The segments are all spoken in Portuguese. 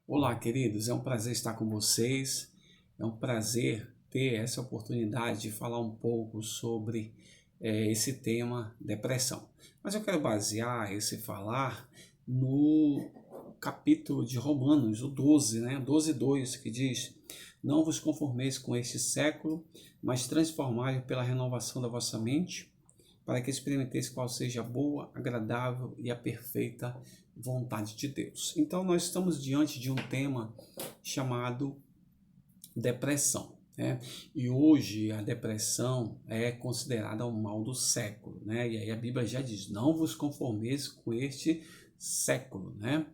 Olá, queridos, é um prazer estar com vocês. É um prazer ter essa oportunidade de falar um pouco sobre esse tema, depressão. Mas eu quero basear esse falar no capítulo de Romanos, o 12, né? 12:2, que diz: Não vos conformeis com este século, mas transformai-vos pela renovação da vossa mente, para que experimenteis qual seja a boa, agradável e a perfeita vontade de Deus. Então, nós estamos diante de um tema chamado depressão, né? E hoje a depressão é considerada o mal do século, né? E aí a Bíblia já diz: não vos conformeis com este século, né?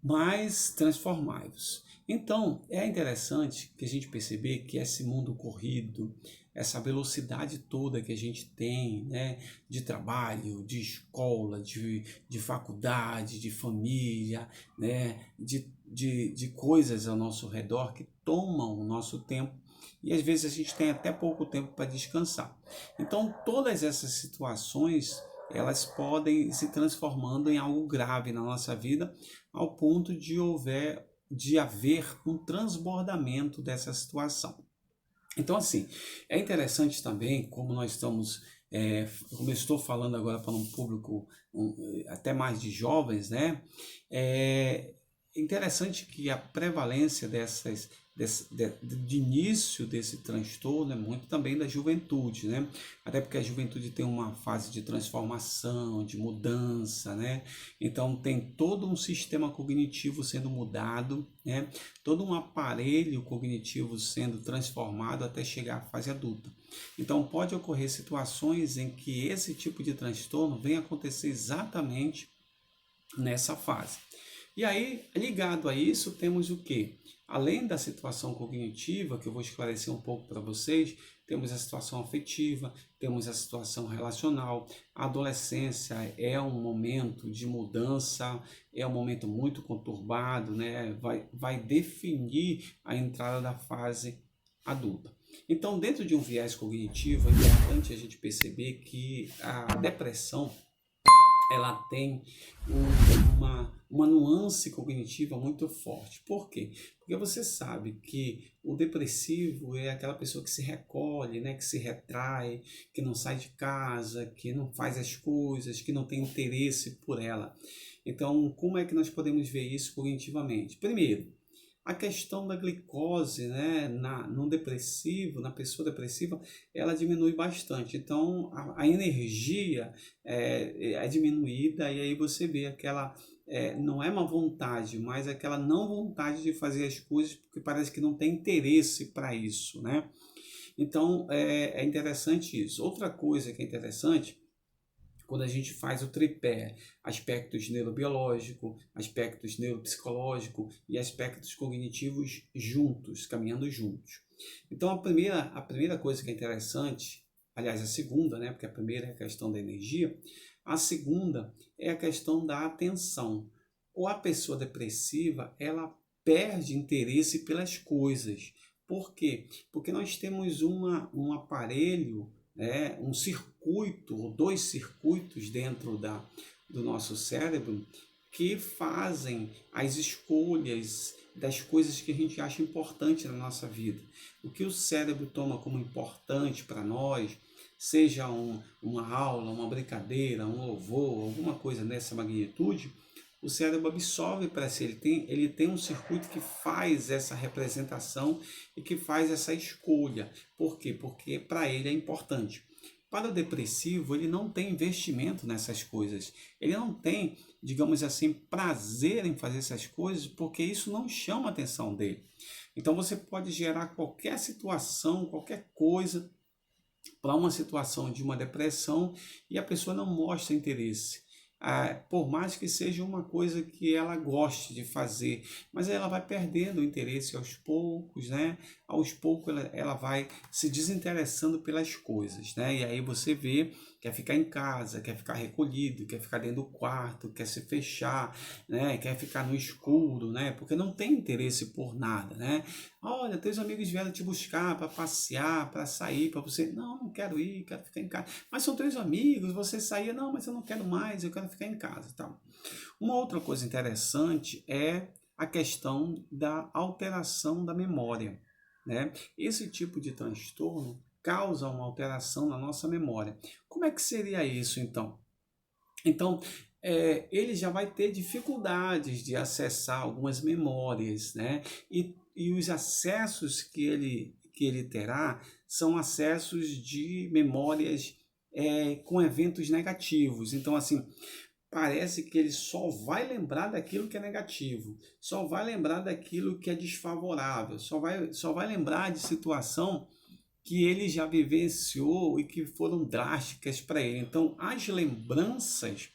Mas transformai-vos. Então, é interessante que a gente perceber que esse mundo corrido, essa velocidade toda que a gente tem, né, de trabalho, de escola, de faculdade, de família, né, de coisas ao nosso redor que tomam o nosso tempo e às vezes a gente tem até pouco tempo para descansar. Então, todas essas situações elas podem se transformando em algo grave na nossa vida, ao ponto de haver um transbordamento dessa situação. Então, assim, é interessante também como nós estamos, como eu estou falando agora para um público até mais de jovens, né? É interessante que a prevalência de início desse transtorno é muito também da juventude, né? Até porque a juventude tem uma fase de transformação, de mudança, né? Então tem todo um sistema cognitivo sendo mudado, né? Todo um aparelho cognitivo sendo transformado até chegar à fase adulta. Então pode ocorrer situações em que esse tipo de transtorno vem acontecer exatamente nessa fase. E aí, ligado a isso, temos o que? Além da situação cognitiva, que eu vou esclarecer um pouco para vocês, temos a situação afetiva, temos a situação relacional. A adolescência é um momento de mudança, é um momento muito conturbado, né? Vai definir a entrada da fase adulta. Então, dentro de um viés cognitivo, é importante a gente perceber que a depressão ela tem uma nuance cognitiva muito forte. Por quê? Porque você sabe que o depressivo é aquela pessoa que se recolhe, né, que se retrai, que não sai de casa, que não faz as coisas, que não tem interesse por ela. Então, como é que nós podemos ver isso cognitivamente? Primeiro, a questão da glicose, né, no depressivo, na pessoa depressiva, ela diminui bastante. Então, a energia é diminuída e aí você vê aquela, não é uma vontade, mas aquela não vontade de fazer as coisas porque parece que não tem interesse para isso, né? Então, é interessante isso. Outra coisa que é interessante quando a gente faz o tripé, aspectos neurobiológico, aspectos neuropsicológico e aspectos cognitivos juntos, caminhando juntos. Então a primeira coisa que é interessante, aliás a segunda, né, porque a primeira é a questão da energia, a segunda é a questão da atenção. Ou a pessoa depressiva, ela perde interesse pelas coisas. Por quê? Porque nós temos um aparelho, um circuito, ou dois circuitos dentro do nosso cérebro que fazem as escolhas das coisas que a gente acha importante na nossa vida. O que o cérebro toma como importante para nós, seja uma aula, uma brincadeira, um louvor, alguma coisa nessa magnitude, o cérebro absorve para si, ele tem um circuito que faz essa representação e que faz essa escolha. Por quê? Porque para ele é importante. Para o depressivo, ele não tem investimento nessas coisas. Ele não tem, digamos assim, prazer em fazer essas coisas, porque isso não chama a atenção dele. Então você pode gerar qualquer situação, qualquer coisa para uma situação de uma depressão e a pessoa não mostra interesse. Por mais que seja uma coisa que ela goste de fazer, mas ela vai perdendo o interesse aos poucos, né? Aos poucos ela vai se desinteressando pelas coisas, né? E aí você vê, quer ficar em casa, quer ficar recolhido, quer ficar dentro do quarto, quer se fechar, né? Quer ficar no escuro, né? Porque não tem interesse por nada, né? Olha, teus amigos vieram te buscar para passear, para sair, para você. Não, não quero ir, quero ficar em casa. Mas são teus amigos, você saía, não, mas eu não quero mais, eu quero ficar em casa, tal. Uma outra coisa interessante é a questão da alteração da memória, né? Esse tipo de transtorno causa uma alteração na nossa memória. Como é que seria isso, então? Então, ele já vai ter dificuldades de acessar algumas memórias, né? E os acessos que ele terá são acessos de memórias com eventos negativos. Então, assim, parece que ele só vai lembrar daquilo que é negativo, só vai lembrar daquilo que é desfavorável, só vai lembrar de situação que ele já vivenciou e que foram drásticas para ele. Então, as lembranças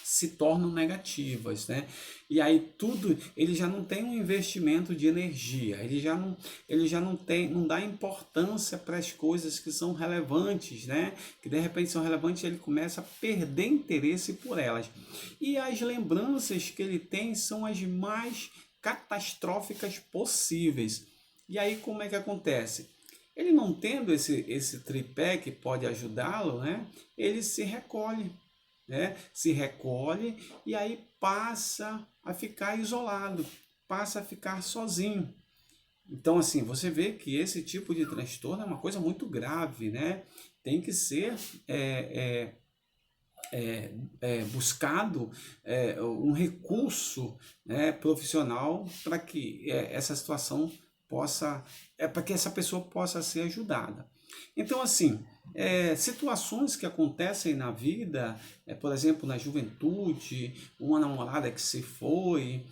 se tornam negativas, né? E aí tudo, ele já não tem um investimento de energia, ele já não tem, não dá importância para as coisas que são relevantes, né? Que de repente são relevantes, ele começa a perder interesse por elas. E as lembranças que ele tem são as mais catastróficas possíveis. E aí como é que acontece? Ele não tendo esse tripé que pode ajudá-lo, né? Ele se recolhe, né? Se recolhe e aí passa a ficar isolado, passa a ficar sozinho. Então, assim, você vê que esse tipo de transtorno é uma coisa muito grave, né? Tem que ser buscado um recurso, né, profissional para que essa situação possa, para que essa pessoa possa ser ajudada. Então, assim, situações que acontecem na vida, por exemplo, na juventude, uma namorada que se foi,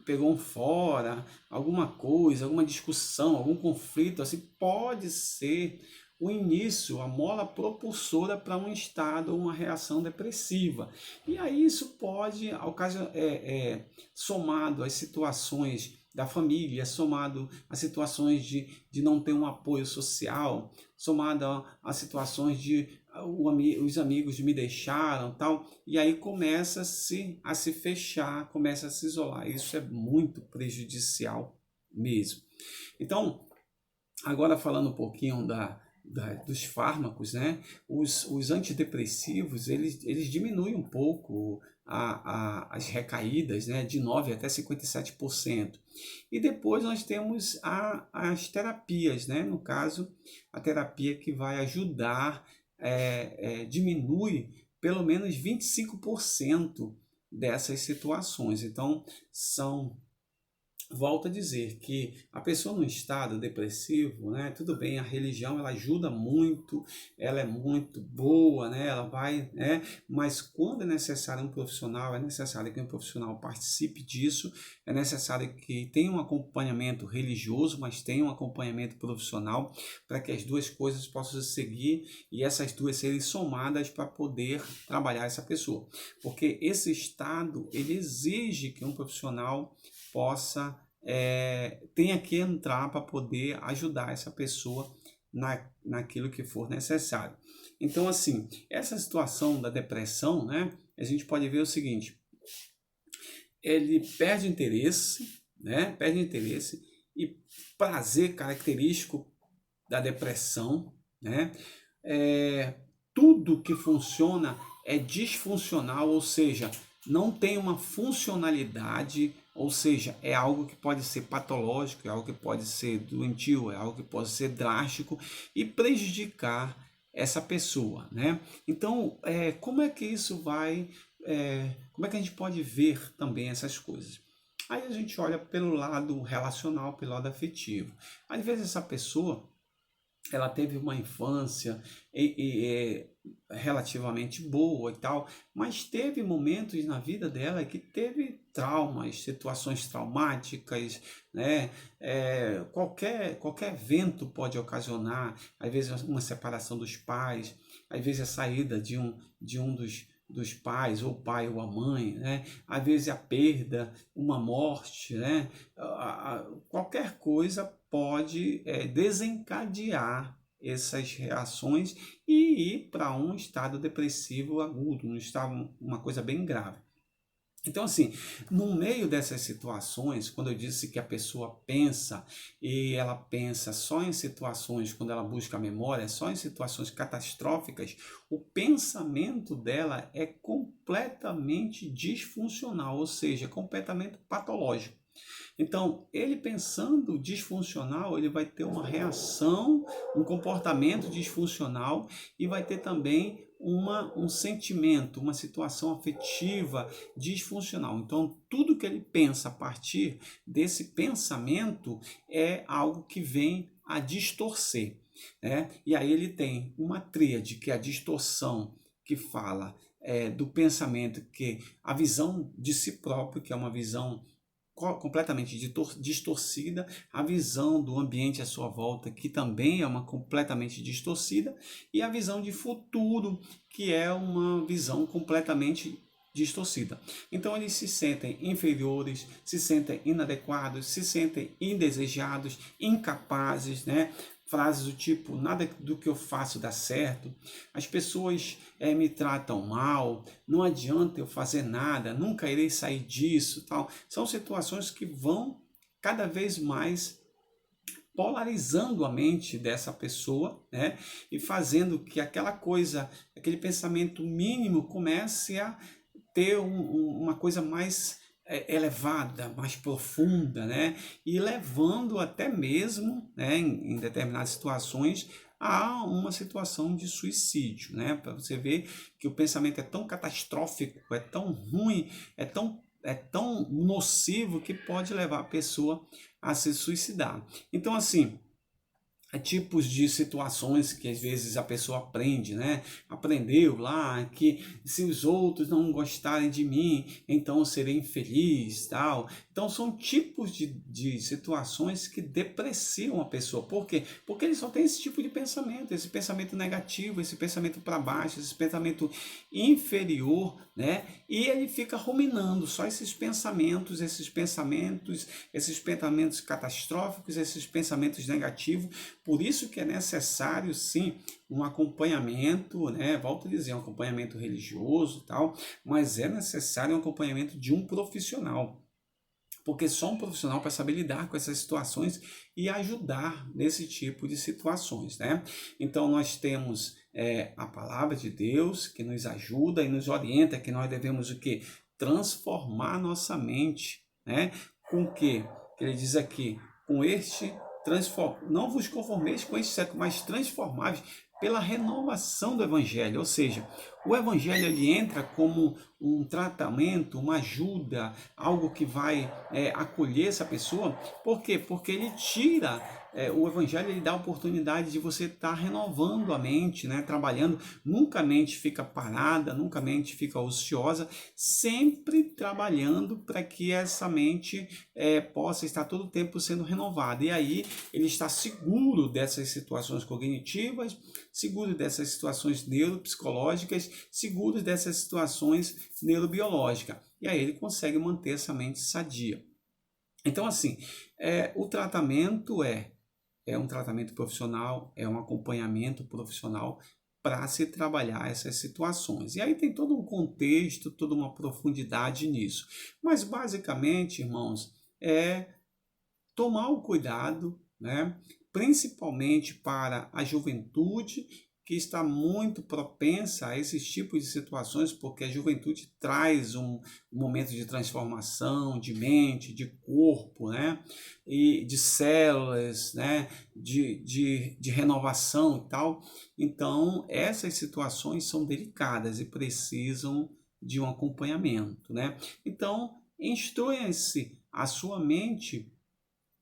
pegou um fora, alguma coisa, alguma discussão, algum conflito, assim, pode ser o início, a mola propulsora para um estado ou uma reação depressiva. E aí isso pode, somado às situações da família, somado às situações de não ter um apoio social, somado a situações de os amigos me deixaram, tal, e aí começa a se fechar, começa a se isolar. Isso é muito prejudicial mesmo. Então, agora falando um pouquinho dos fármacos, né? Os antidepressivos, eles diminuem um pouco as recaídas, né? De 9 até 57%. E depois nós temos as terapias, né? No caso, a terapia que vai ajudar, diminui pelo menos 25% dessas situações. Então, volto a dizer que a pessoa no estado depressivo, né, tudo bem, a religião ela ajuda muito, ela é muito boa, né, ela vai, né, mas quando é necessário um profissional, é necessário que um profissional participe disso, é necessário que tenha um acompanhamento religioso, mas tenha um acompanhamento profissional para que as duas coisas possam seguir e essas duas serem somadas para poder trabalhar essa pessoa, porque esse estado ele exige que um profissional possa tenha que entrar para poder ajudar essa pessoa naquilo que for necessário. Então, assim, essa situação da depressão, né, a gente pode ver o seguinte, ele perde interesse, né, perde interesse e prazer característico da depressão, né, tudo que funciona é disfuncional, ou seja, não tem uma funcionalidade, ou seja, é algo que pode ser patológico, é algo que pode ser doentio, é algo que pode ser drástico e prejudicar essa pessoa, né? Então, como é que isso vai, como é que a gente pode ver também essas coisas? Aí a gente olha pelo lado relacional, pelo lado afetivo. Às vezes essa pessoa ela teve uma infância relativamente boa e tal, mas teve momentos na vida dela que teve traumas, situações traumáticas, né? Qualquer evento pode ocasionar, às vezes uma separação dos pais, às vezes a saída de um dos pais, ou o pai ou a mãe, né? Às vezes a perda, uma morte, né? Qualquer coisa pode desencadear essas reações e ir para um estado depressivo agudo, uma coisa bem grave. Então, assim, no meio dessas situações, quando eu disse que a pessoa pensa e ela pensa só em situações, quando ela busca a memória, só em situações catastróficas, o pensamento dela é completamente disfuncional, ou seja, completamente patológico. Então, ele pensando disfuncional, ele vai ter uma reação, um comportamento disfuncional e vai ter também um sentimento, uma situação afetiva disfuncional. Então, tudo que ele pensa a partir desse pensamento é algo que vem a distorcer, né? E aí ele tem uma tríade, que é a distorção, que fala do pensamento, que a visão de si próprio, que é uma visão completamente distorcida, a visão do ambiente à sua volta, que também é uma completamente distorcida, e a visão de futuro, que é uma visão completamente distorcida. Então eles se sentem inferiores, se sentem inadequados, se sentem indesejados, incapazes, né? Frases do tipo, nada do que eu faço dá certo, as pessoas me tratam mal, não adianta eu fazer nada, nunca irei sair disso, tal. São situações que vão cada vez mais polarizando a mente dessa pessoa, né? E fazendo que aquela coisa, aquele pensamento mínimo comece a ter uma coisa mais elevada, mais profunda, né? E levando até mesmo, né, em determinadas situações, a uma situação de suicídio, né? Para você ver que o pensamento é tão catastrófico, é tão ruim, é tão nocivo que pode levar a pessoa a se suicidar. Então, assim, tipos de situações que às vezes a pessoa aprende, né? Aprendeu lá que se os outros não gostarem de mim, então eu serei infeliz, tal. Então são tipos de situações que depreciam a pessoa. Por quê? Porque ele só tem esse tipo de pensamento, esse pensamento negativo, esse pensamento para baixo, esse pensamento inferior, né? E ele fica ruminando só esses pensamentos catastróficos, esses pensamentos negativos. Por isso que é necessário, sim, um acompanhamento, né? Volto a dizer, um acompanhamento religioso, tal, mas é necessário um acompanhamento de um profissional, porque só um profissional para saber lidar com essas situações e ajudar nesse tipo de situações, né? Então nós temos a palavra de Deus que nos ajuda e nos orienta que nós devemos o quê? Transformar nossa mente, né? Com o quê? Ele diz aqui, com este não vos conformeis com este século, mas transformáveis pela renovação do evangelho, ou seja, o evangelho ele entra como um tratamento, uma ajuda, algo que vai acolher essa pessoa. Por quê? Porque ele tira, o evangelho ele dá a oportunidade de você estar renovando a mente, né? Trabalhando. Nunca a mente fica parada, nunca a mente fica ociosa, sempre trabalhando para que essa mente possa estar todo o tempo sendo renovada. E aí ele está seguro dessas situações cognitivas, seguro dessas situações neuropsicológicas, seguro dessas situações neurobiológicas. E aí ele consegue manter essa mente sadia. Então, assim, o tratamento é um tratamento profissional, é um acompanhamento profissional para se trabalhar essas situações. E aí tem todo um contexto, toda uma profundidade nisso. Mas, basicamente, irmãos, é tomar o cuidado, né? Principalmente para a juventude, que está muito propensa a esses tipos de situações, porque a juventude traz um momento de transformação de mente, de corpo, né? E de células, né? De renovação e tal. Então, essas situações são delicadas e precisam de um acompanhamento, né? Então, instrua-se a sua mente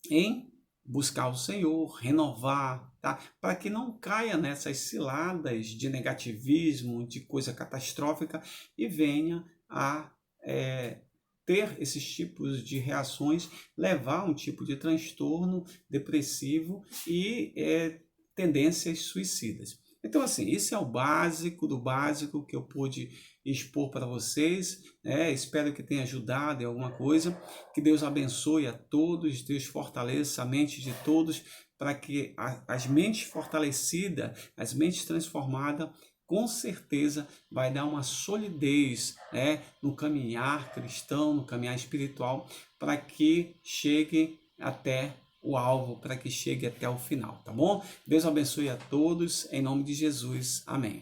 em buscar o Senhor, renovar, tá? Para que não caia nessas ciladas de negativismo, de coisa catastrófica e venha a ter esses tipos de reações, levar a um tipo de transtorno depressivo e tendências suicidas. Então, assim, isso é o básico do básico que eu pude expor para vocês. Espero que tenha ajudado em alguma coisa. Que Deus abençoe a todos, Deus fortaleça a mente de todos, para que as mentes fortalecidas, as mentes transformadas, com certeza vai dar uma solidez, né, no caminhar cristão, no caminhar espiritual, para que chegue até o alvo, para que chegue até o final, tá bom? Deus abençoe a todos, em nome de Jesus. Amém.